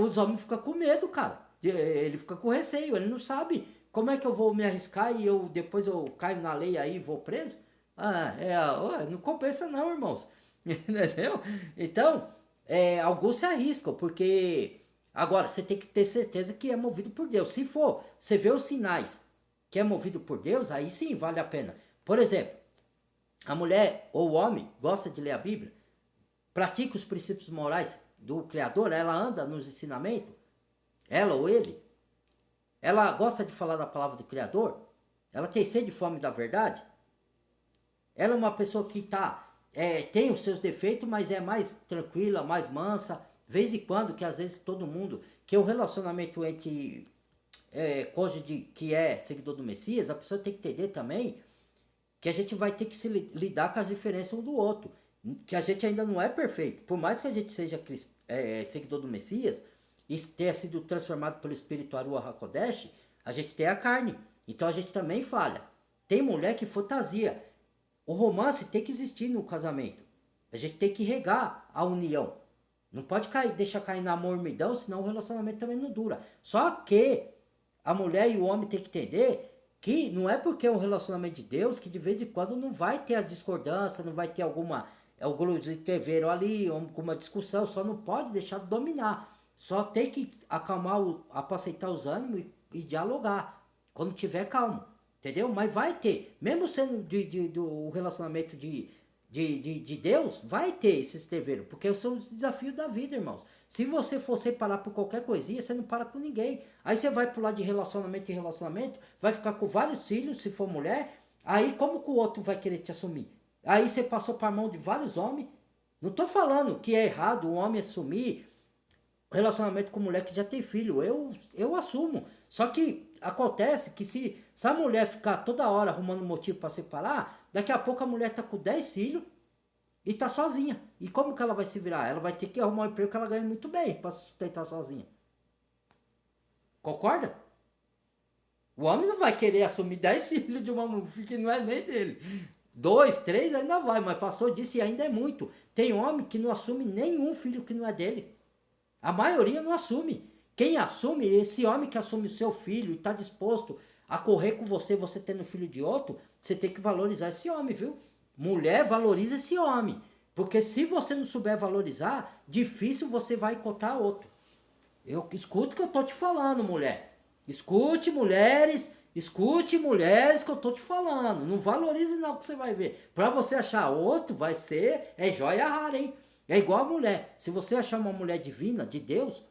Os homens ficam com medo, cara. Ele fica com receio, ele não sabe como é que eu vou me arriscar e depois eu caio na lei aí e vou preso. Não compensa não, irmãos. Entendeu? Então, alguns se arriscam, porque agora você tem que ter certeza que é movido por Deus. Se for, você vê os sinais que é movido por Deus, aí sim vale a pena. Por exemplo, a mulher ou o homem gosta de ler a Bíblia, pratica os princípios morais do Criador, ela anda nos ensinamentos, ela ou ele, ela gosta de falar da palavra do Criador, ela tem sede e fome da verdade, ela é uma pessoa que tem os seus defeitos, mas é mais tranquila, mais mansa, vez em quando, que às vezes todo mundo, que o relacionamento entre cônjuge que é seguidor do Messias, a pessoa tem que entender também que a gente vai ter que se lidar com as diferenças um do outro, que a gente ainda não é perfeito, por mais que a gente seja seguidor do Messias e tenha sido transformado pelo Espírito Ruach HaKodesh, a gente tem a carne, então a gente também falha. Tem mulher que fantasia. O romance tem que existir no casamento. A gente tem que regar a união. Não pode deixar cair na mormidão, senão o relacionamento também não dura. Só que a mulher e o homem tem que entender que não é porque é um relacionamento de Deus que de vez em quando não vai ter a discordância, não vai ter algum entreveiro ali, alguma discussão, só não pode deixar de dominar. Só tem que acalmar, apacentar os ânimos e dialogar, quando tiver calmo. Entendeu? Mas vai ter. Mesmo sendo do relacionamento de Deus, vai ter esses entreveros. Porque são os desafios da vida, irmãos. Se você for separar por qualquer coisinha, você não para com ninguém. Aí você vai pular de relacionamento em relacionamento, vai ficar com vários filhos, se for mulher. Aí como que o outro vai querer te assumir? Aí você passou para a mão de vários homens. Não estou falando que é errado o homem assumir relacionamento com mulher que já tem filho. Eu assumo. Só que acontece que se a mulher ficar toda hora arrumando motivo para separar, daqui a pouco a mulher tá com 10 filhos e tá sozinha. E como que ela vai se virar? Ela vai ter que arrumar um emprego que ela ganha muito bem para sustentar sozinha. Concorda? O homem não vai querer assumir 10 filhos de uma mulher que não é nem dele. 2, 3 ainda vai, mas passou disso e ainda é muito. Tem homem que não assume nenhum filho que não é dele. A maioria não assume. Quem assume, esse homem que assume o seu filho e está disposto a correr com você, você tendo filho de outro, você tem que valorizar esse homem, viu? Mulher, valoriza esse homem. Porque se você não souber valorizar, difícil você vai encontrar outro. Escuta o que eu tô te falando, mulher. Escute, mulheres que eu tô te falando. Não valorize não que você vai ver. Para você achar outro, vai ser joia rara, hein? É igual a mulher. Se você achar uma mulher divina, de Deus,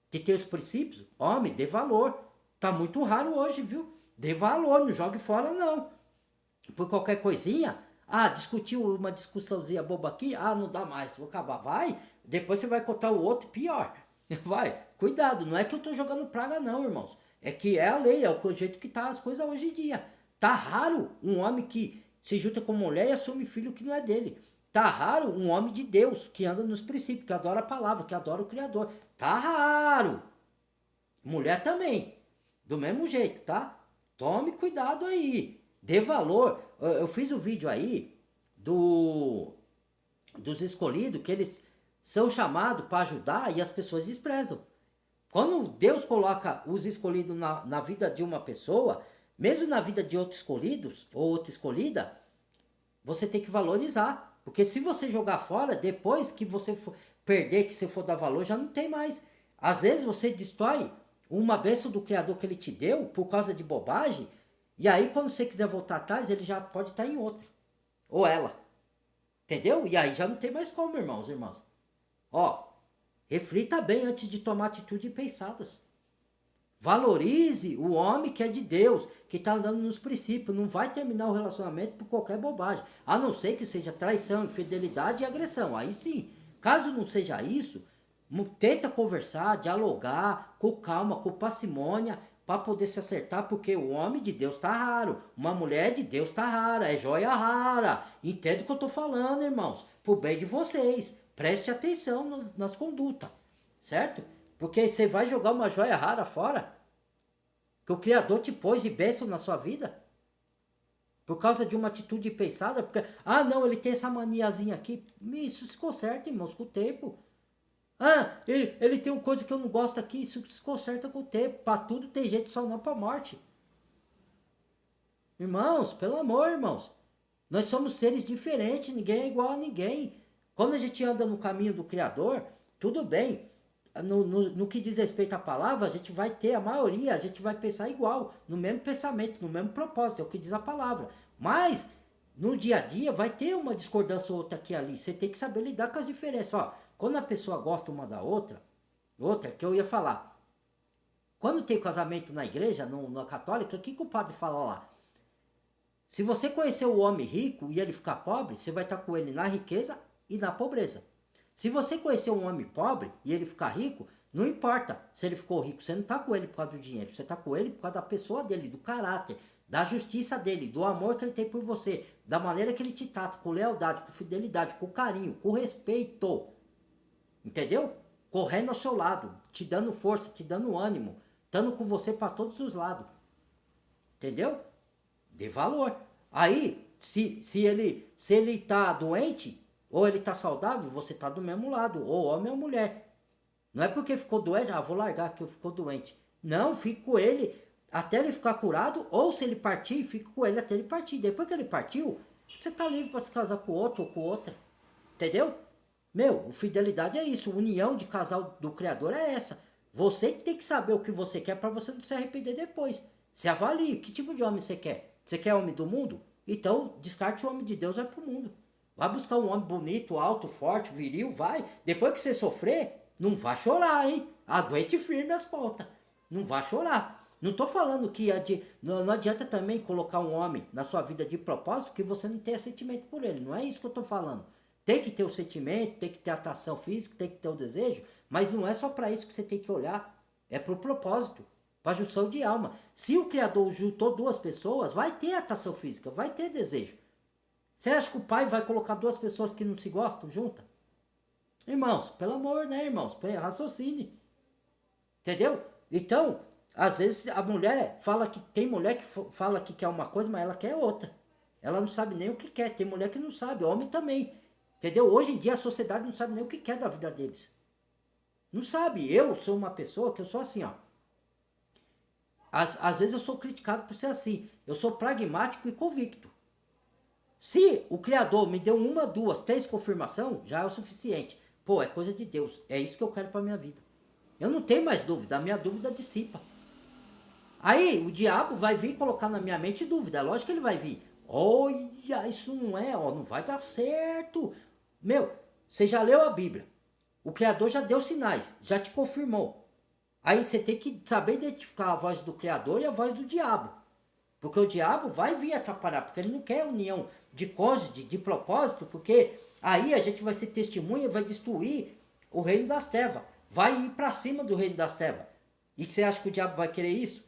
que tem os princípios, homem, dê valor. Tá muito raro hoje, viu? Dê valor, não jogue fora não. Por qualquer coisinha, discutiu uma discussãozinha boba aqui, não dá mais, vou acabar. Vai, depois você vai contar o outro pior. Vai, cuidado, não é que eu tô jogando praga não, irmãos. É que é a lei, é o jeito que tá as coisas hoje em dia. Tá raro um homem que se junta com mulher e assume filho que não é dele. Tá raro um homem de Deus, que anda nos princípios, que adora a palavra, que adora o Criador. Tá raro. Mulher também. Do mesmo jeito, tá? Tome cuidado aí. Dê valor. Eu fiz um vídeo aí dos escolhidos, que eles são chamados para ajudar e as pessoas desprezam. Quando Deus coloca os escolhidos na vida de uma pessoa, mesmo na vida de outros escolhidos, ou outra escolhida, você tem que valorizar. Porque se você jogar fora, depois que você for perder, que você for dar valor, já não tem mais. Às vezes você destrói uma bênção do Criador que ele te deu por causa de bobagem, e aí quando você quiser voltar atrás, ele já pode estar em outra. Ou ela. Entendeu? E aí já não tem mais como, irmãos e irmãs. Reflita bem antes de tomar atitudes pensadas. Valorize o homem que é de Deus, que está andando nos princípios. Não vai terminar o relacionamento por qualquer bobagem. A não ser que seja traição, infidelidade e agressão. Aí sim, Caso não seja isso, tenta conversar, dialogar com calma, com parcimônia, para poder se acertar, porque o homem de Deus tá raro, uma mulher de Deus tá rara, é joia rara. Entende o que eu tô falando, irmãos? Pro bem de vocês, preste atenção nas condutas, certo? Porque você vai jogar uma joia rara fora, que o Criador te pôs de bênção na sua vida, por causa de uma atitude pensada, porque, ah não, ele tem essa maniazinha aqui, isso se conserta, irmãos, com o tempo. Ah, ele tem uma coisa que eu não gosto aqui, isso se conserta com o tempo. Para tudo tem jeito, só não para morte. Irmãos, pelo amor, irmãos. Nós somos seres diferentes, ninguém é igual a ninguém. Quando a gente anda no caminho do Criador, tudo bem. No que diz respeito à palavra, a gente vai ter a maioria, a gente vai pensar igual, no mesmo pensamento, no mesmo propósito, é o que diz a palavra. Mas, no dia a dia, vai ter uma discordância ou outra aqui e ali. Você tem que saber lidar com as diferenças. Ó, quando a pessoa gosta uma da outra, que eu ia falar, quando tem casamento na igreja, na católica, o que o padre fala lá? Se você conhecer o homem rico e ele ficar pobre, você vai estar com ele na riqueza e na pobreza. Se você conhecer um homem pobre e ele ficar rico, não importa se ele ficou rico, você não está com ele por causa do dinheiro, você está com ele por causa da pessoa dele, do caráter, da justiça dele, do amor que ele tem por você, da maneira que ele te trata, com lealdade, com fidelidade, com carinho, com respeito. Entendeu? Correndo ao seu lado, te dando força, te dando ânimo, estando com você para todos os lados. Entendeu? Dê valor. Aí, se ele tá doente, ou ele tá saudável, você tá do mesmo lado, ou homem ou mulher. Não é porque ficou doente, vou largar que eu ficou doente. Não, fique com ele até ele ficar curado, ou se ele partir, fique com ele até ele partir. Depois que ele partiu, você tá livre para se casar com outro ou com outra. Entendeu? Meu, fidelidade é isso, união de casal do Criador é essa. Você tem que saber o que você quer para você não se arrepender depois. Se avalie, que tipo de homem você quer? Você quer homem do mundo? Então, descarte o homem de Deus e vai pro mundo. Vai buscar um homem bonito, alto, forte, viril, vai. Depois que você sofrer, não vai chorar, hein? Aguente firme as pontas. Não vai chorar. Não tô falando que não adianta também colocar um homem na sua vida de propósito que você não tenha sentimento por ele. Não é isso que eu tô falando. Tem que ter o sentimento, tem que ter a atração física, tem que ter o desejo, mas não é só para isso que você tem que olhar. É pro propósito, para junção de alma. Se o Criador juntou duas pessoas, vai ter atração física, vai ter desejo. Você acha que o pai vai colocar duas pessoas que não se gostam juntas? Irmãos, pelo amor, né, irmãos? Raciocine. Entendeu? Então, às vezes a mulher fala que tem mulher que fala que quer uma coisa, mas ela quer outra. Ela não sabe nem o que quer. Tem mulher que não sabe, homem também. Entendeu? Hoje em dia a sociedade não sabe nem o que quer da vida deles. Não sabe. Eu sou uma pessoa que eu sou assim, ó. Às vezes eu sou criticado por ser assim. Eu sou pragmático e convicto. Se o Criador me deu uma, duas, três confirmação, já é o suficiente. Pô, é coisa de Deus. É isso que eu quero pra minha vida. Eu não tenho mais dúvida. A minha dúvida dissipa. Aí o diabo vai vir colocar na minha mente dúvida. É lógico que ele vai vir. Olha, isso não é, ó, não vai dar certo. Meu, você já leu a Bíblia. O Criador já deu sinais, já te confirmou. Aí você tem que saber identificar a voz do Criador e a voz do diabo. Porque o diabo vai vir atrapalhar, porque ele não quer união de cônjuge, de propósito, porque aí a gente vai ser testemunha e vai destruir o reino das trevas. Vai ir para cima do reino das trevas. E você acha que o diabo vai querer isso?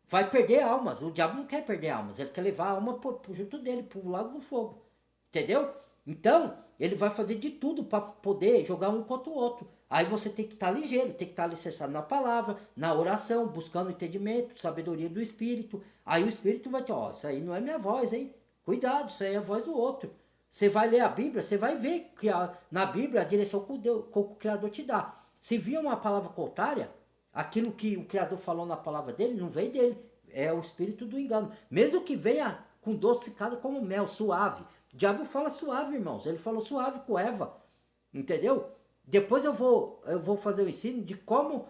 Vai perder almas. O diabo não quer perder almas, ele quer levar a alma junto dele, pro lado do fogo. Entendeu? Então, ele vai fazer de tudo para poder jogar um contra o outro. Aí você tem que estar ligeiro, tem que estar alicerçado na palavra, na oração, buscando entendimento, sabedoria do Espírito. Aí o Espírito vai te, ó, isso aí não é minha voz, hein? Cuidado, isso aí é a voz do outro. Você vai ler a Bíblia, você vai ver que na Bíblia a direção que o Criador te dá. Se vir uma palavra contrária, aquilo que o Criador falou na palavra dele, não vem dele. É o espírito do engano. Mesmo que venha com docicada como mel, suave. O diabo fala suave, irmãos. Ele falou suave com Eva. Entendeu? Depois eu vou fazer o ensino de como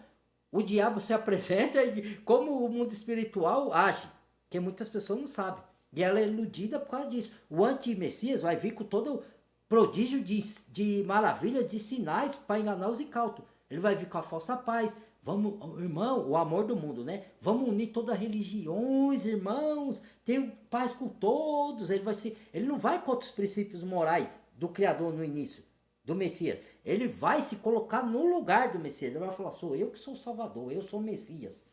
o diabo se apresenta e como o mundo espiritual age. Que muitas pessoas não sabem. E ela é iludida por causa disso. O anti-messias vai vir com todo prodígio de maravilhas, de sinais para enganar os incautos. Ele vai vir com a falsa paz. Vamos, irmão, o amor do mundo, né? Vamos unir todas as religiões, irmãos. Tem paz com todos. Ele não vai contra os princípios morais do Criador no início. do Messias. Ele vai se colocar no lugar do Messias. Ele vai falar, sou eu que sou o Salvador, eu sou o Messias.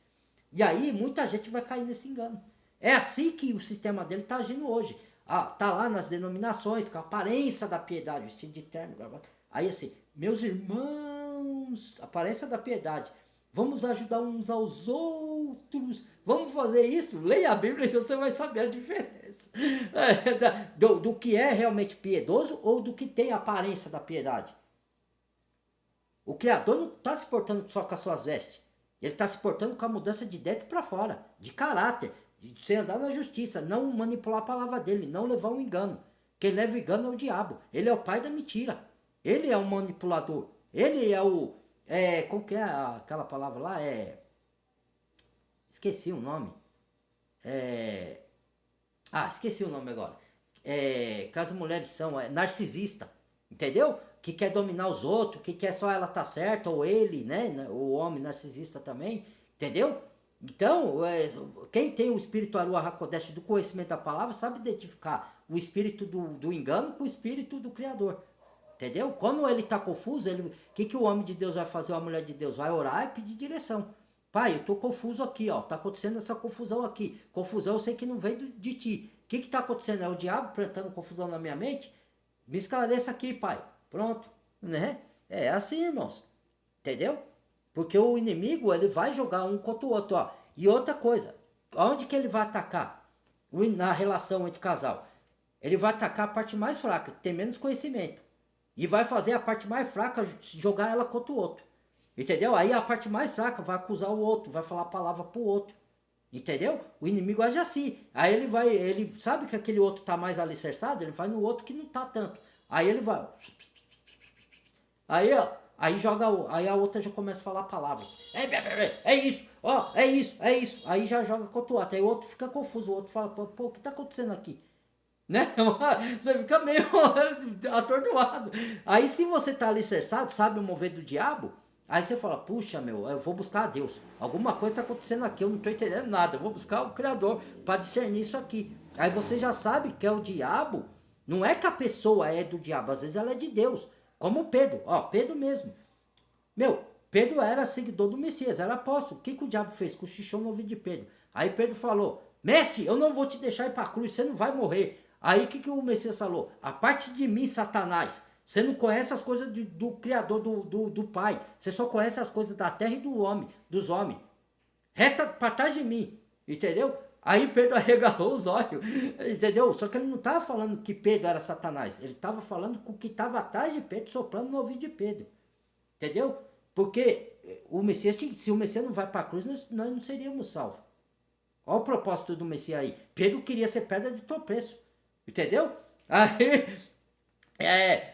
E aí muita gente vai cair nesse engano. É assim que o sistema dele está agindo hoje. Tá lá nas denominações, com a aparência da piedade, vestido de terno, gravata. Aí assim, meus irmãos, aparência da piedade, vamos ajudar uns aos outros, vamos fazer isso? Leia a Bíblia e você vai saber a diferença do que é realmente piedoso ou do que tem a aparência da piedade. O Criador não está se portando só com as suas vestes. Ele está se portando com a mudança de dentro para fora, de caráter, de você andar na justiça, não manipular a palavra dele, não levar um engano. Quem leva engano é o diabo. Ele é o pai da mentira. Ele é o manipulador. Ele é o... como que é aquela palavra lá? Esqueci o nome. Esqueci o nome agora. Que as mulheres são narcisista. Entendeu? Que quer dominar os outros, que quer só ela tá certa, ou ele, né? O homem narcisista também, entendeu? Então, quem tem o espírito Aruah HaKodesh do conhecimento da palavra sabe identificar o espírito do engano com o espírito do Criador. Entendeu? Quando ele tá confuso, o que o homem de Deus vai fazer, ou a mulher de Deus? Vai orar e pedir direção. Pai, eu tô confuso aqui, ó. Tá acontecendo essa confusão aqui. Confusão eu sei que não vem de ti. O que tá acontecendo? É o diabo plantando confusão na minha mente? Me esclareça aqui, pai. Pronto, né? É assim, irmãos. Entendeu? Porque o inimigo, ele vai jogar um contra o outro, ó. E outra coisa, onde que ele vai atacar? Na relação entre casal. Ele vai atacar a parte mais fraca, que tem menos conhecimento. E vai fazer a parte mais fraca jogar ela contra o outro. Entendeu? Aí a parte mais fraca vai acusar o outro, vai falar a palavra pro outro. Entendeu? O inimigo age assim. Aí ele sabe que aquele outro tá mais alicerçado, ele vai no outro que não tá tanto. Aí ele vai... Aí joga, aí a outra já começa a falar palavras. É isso, ó, é isso, é isso. Aí já joga contra o outro. Aí o outro fica confuso, o outro fala, pô, o que tá acontecendo aqui? Né? Você fica meio atordoado. Aí se você tá alicerçado, sabe o mover do diabo, aí você fala, puxa meu, eu vou buscar a Deus. Alguma coisa tá acontecendo aqui, eu não tô entendendo nada. Eu vou buscar o Criador para discernir isso aqui. Aí você já sabe que é o diabo. Não é que a pessoa é do diabo, às vezes ela é de Deus. Como Pedro, ó, Pedro mesmo. Meu, Pedro era seguidor do Messias, era apóstolo. O que o diabo fez? Cochichou no ouvido de Pedro. Aí Pedro falou, mestre, eu não vou te deixar ir para a cruz, você não vai morrer. Aí o que o Messias falou? Aparte de mim, Satanás. Você não conhece as coisas do Criador, do Pai. Você só conhece as coisas da terra e dos homens. Reta para trás de mim, entendeu? Aí Pedro arregalou os olhos, entendeu? Só que ele não estava falando que Pedro era Satanás. Ele estava falando com o que estava atrás de Pedro, soprando no ouvido de Pedro. Entendeu? Porque o Messias, se o Messias não vai para a cruz, nós não seríamos salvos. Olha o propósito do Messias aí. Pedro queria ser pedra de tropeço. Entendeu? Aí,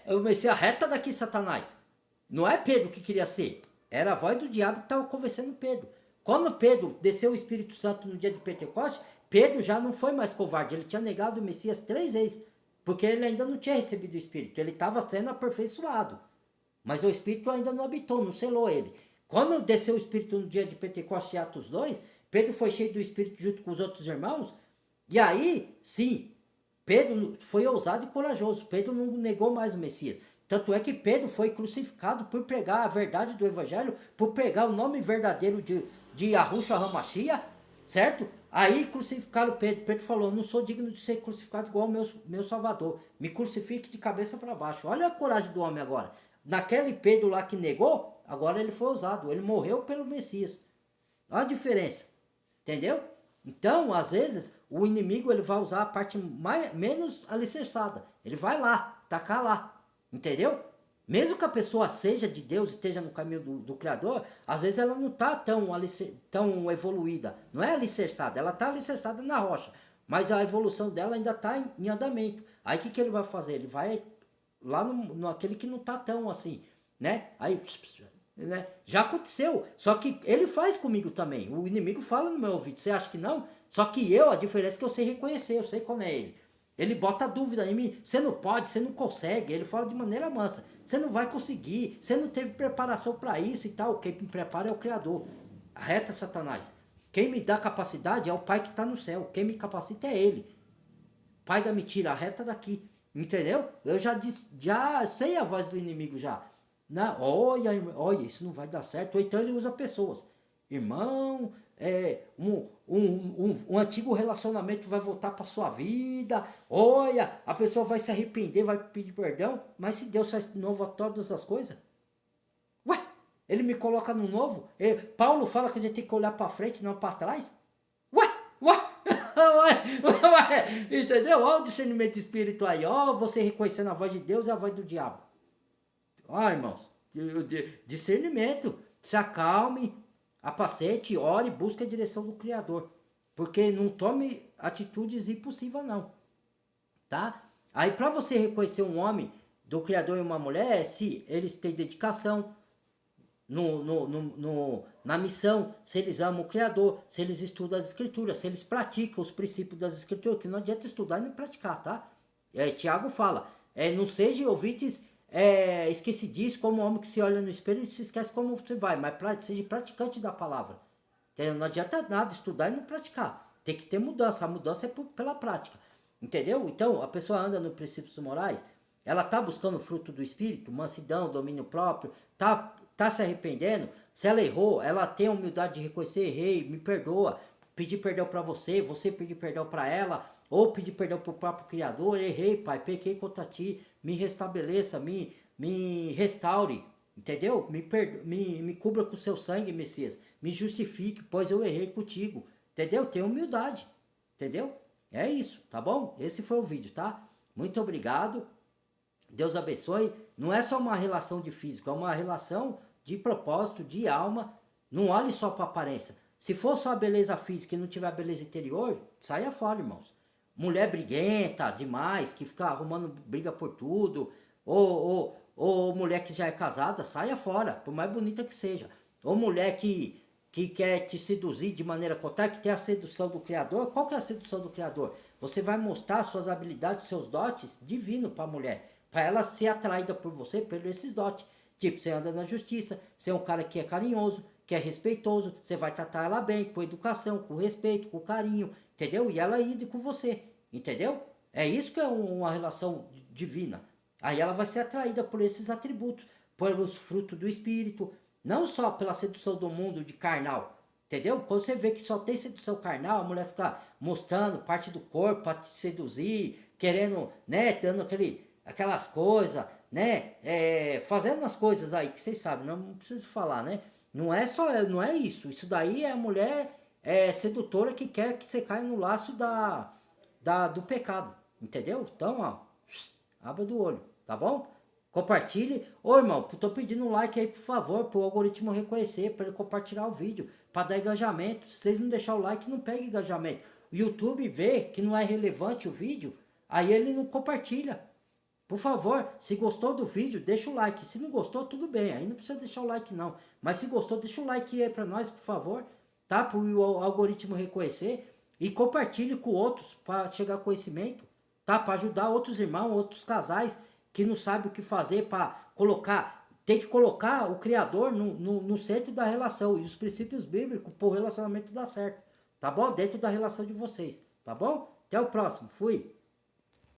o Messias, reta daqui, Satanás. Não é Pedro que queria ser. Era a voz do diabo que estava conversando com Pedro. Quando Pedro desceu o Espírito Santo no dia de Pentecostes, Pedro já não foi mais covarde. Ele tinha negado o Messias 3 vezes. Porque ele ainda não tinha recebido o Espírito. Ele estava sendo aperfeiçoado. Mas o Espírito ainda não habitou, não selou ele. Quando desceu o Espírito no dia de Pentecostes, em Atos 2, Pedro foi cheio do Espírito junto com os outros irmãos. E aí, sim, Pedro foi ousado e corajoso. Pedro não negou mais o Messias. Tanto é que Pedro foi crucificado por pregar a verdade do Evangelho, por pregar o nome verdadeiro de Yahushua HaMashiach, certo? Aí crucificaram Pedro. Pedro falou, não sou digno de ser crucificado igual ao meu Salvador. Me crucifique de cabeça para baixo. Olha a coragem do homem agora. Naquele Pedro lá que negou, agora ele foi ousado. Ele morreu pelo Messias. Olha a diferença. Entendeu? Então, às vezes, o inimigo ele vai usar a parte menos alicerçada. Ele vai lá, tacar lá. Entendeu? Mesmo que a pessoa seja de Deus e esteja no caminho do Criador, às vezes ela não está tão evoluída. Não é alicerçada, ela está alicerçada na rocha. Mas a evolução dela ainda está em andamento. Aí o que ele vai fazer? Ele vai lá naquele que não está tão assim, né? Aí, né? Já aconteceu. Só que ele faz comigo também. O inimigo fala no meu ouvido. Você acha que não? Só que a diferença é que eu sei reconhecer, eu sei quando é ele. Ele bota dúvida em mim. Você não pode, você não consegue. Ele fala de maneira mansa. Você não vai conseguir. Você não teve preparação para isso e tal. Quem me prepara é o Criador. Arreta, Satanás. Quem me dá capacidade é o Pai que está no céu. Quem me capacita é Ele. Pai da mentira, arreta daqui. Entendeu? Eu já sei a voz do inimigo já. Olha, olha, isso não vai dar certo. Ou então ele usa pessoas. Irmão, um antigo relacionamento vai voltar para sua vida. Olha, a pessoa vai se arrepender, vai pedir perdão. Mas se Deus faz novo a todas as coisas, ué, ele me coloca no novo. Paulo fala que a gente tem que olhar para frente, não para trás. Ué, ué, ué, entendeu? Olha o discernimento de espírito aí. Ó, você reconhecendo a voz de Deus e a voz do diabo. Ó, irmãos, discernimento. Se acalme, apacete, ore, busque a direção do Criador. Porque não tome atitudes impossíveis, não. Tá? Aí, para você reconhecer um homem do Criador e uma mulher, se eles têm dedicação na missão, se eles amam o Criador, se eles estudam as Escrituras, se eles praticam os princípios das Escrituras, que não adianta estudar e não praticar, tá? Tiago fala, não seja ouvintes esquecidíssimo como o homem que se olha no espelho e se esquece como você vai, mas seja praticante da palavra. Entendeu? Não adianta nada estudar e não praticar. Tem que ter mudança. A mudança é pela prática. Entendeu? Então, a pessoa anda nos princípios morais, ela tá buscando o fruto do espírito, mansidão, domínio próprio, tá se arrependendo. Se ela errou, ela tem a humildade de reconhecer, errei, me perdoa, pedir perdão para você pedir perdão para ela, ou pedir perdão para o próprio Criador. Errei, Pai, pequei contra ti, me restabeleça, me restaure, entendeu? Me cubra com o seu sangue, Messias, me justifique, pois eu errei contigo, entendeu? Tenha humildade, entendeu? É isso, tá bom? Esse foi o vídeo, tá? Muito obrigado, Deus abençoe. Não é só uma relação de físico, é uma relação de propósito, de alma. Não olhe só para aparência. Se for só a beleza física e não tiver a beleza interior, saia fora, irmãos. Mulher briguenta demais, que fica arrumando briga por tudo, ou mulher que já é casada, saia fora, por mais bonita que seja. Ou mulher que quer te seduzir de maneira contrária, que tem a sedução do Criador. Qual que é a sedução do Criador? Você vai mostrar suas habilidades, seus dotes divinos para a mulher, para ela ser atraída por você, por esses dotes. Tipo, você anda na justiça, você é um cara que é carinhoso, que é respeitoso, você vai tratar ela bem, com educação, com respeito, com carinho, entendeu? E ela ir com você, entendeu? É isso que é uma relação divina. Aí ela vai ser atraída por esses atributos, pelos frutos do Espírito, não só pela sedução do mundo de carnal, entendeu? Quando você vê que só tem sedução carnal, a mulher fica mostrando parte do corpo para te seduzir, querendo, né, dando aquelas coisas, né, fazendo as coisas aí que vocês sabem, não preciso falar, né? Não é isso. Isso daí é a mulher sedutora que quer que você caia no laço do pecado, entendeu? Então, ó, abra do olho, tá bom? Compartilhe. Ô, irmão, tô pedindo um like aí, por favor, pro algoritmo reconhecer, para ele compartilhar o vídeo, para dar engajamento. Se vocês não deixarem o like, não pega engajamento. O YouTube vê que não é relevante o vídeo, aí ele não compartilha. Por favor, se gostou do vídeo, deixa o like. Se não gostou, tudo bem, aí não precisa deixar o like não. Mas se gostou, deixa o like aí para nós, por favor, tá? Para o algoritmo reconhecer. E compartilhe com outros para chegar a conhecimento, tá? Para ajudar outros irmãos, outros casais que não sabem o que fazer para colocar. Tem que colocar o Criador no centro da relação e os princípios bíblicos para o relacionamento dar certo, tá bom? Dentro da relação de vocês, tá bom? Até o próximo, fui!